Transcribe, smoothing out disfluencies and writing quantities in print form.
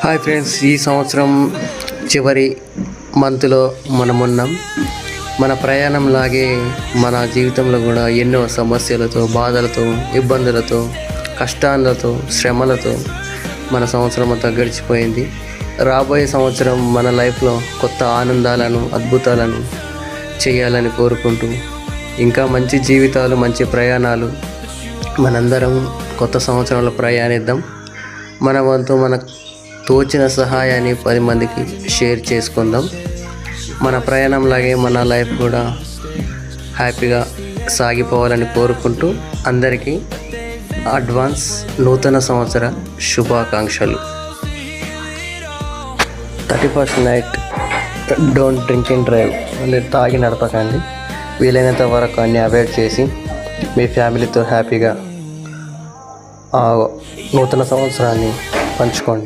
Hi friends, ఈ సంవత్సరం చివరి మంత్లో మనమున్నాం. మన ప్రయాణంలాగే మన జీవితంలో కూడా ఎన్నో సమస్యలతో, బాధలతో, ఇబ్బందులతో, కష్టాలతో, శ్రమలతో మన సంవత్సరం అంతా గడిచిపోయింది. రాబోయే సంవత్సరం మన లైఫ్లో కొత్త ఆనందాలను, అద్భుతాలను చేయాలని కోరుకుంటూ, ఇంకా మంచి జీవితాలు, మంచి ప్రయాణాలు మనందరం కొత్త సంవత్సరంలో ప్రయాణిద్దాం. మన వంతు మనకు తోచిన సహాయాన్ని 10 మందికి షేర్ చేసుకుందాం. మన ప్రయాణంలాగే మన లైఫ్ కూడా హ్యాపీగా సాగిపోవాలని కోరుకుంటూ అందరికీ అడ్వాన్స్ నూతన సంవత్సర శుభాకాంక్షలు. 31st night don't drink and drive, తాగి నడపకండి. వీలైనంత వరకు అన్ని అవాయిడ్ చేసి మీ ఫ్యామిలీతో హ్యాపీగా నూతన సంవత్సరాన్ని పంచుకోండి.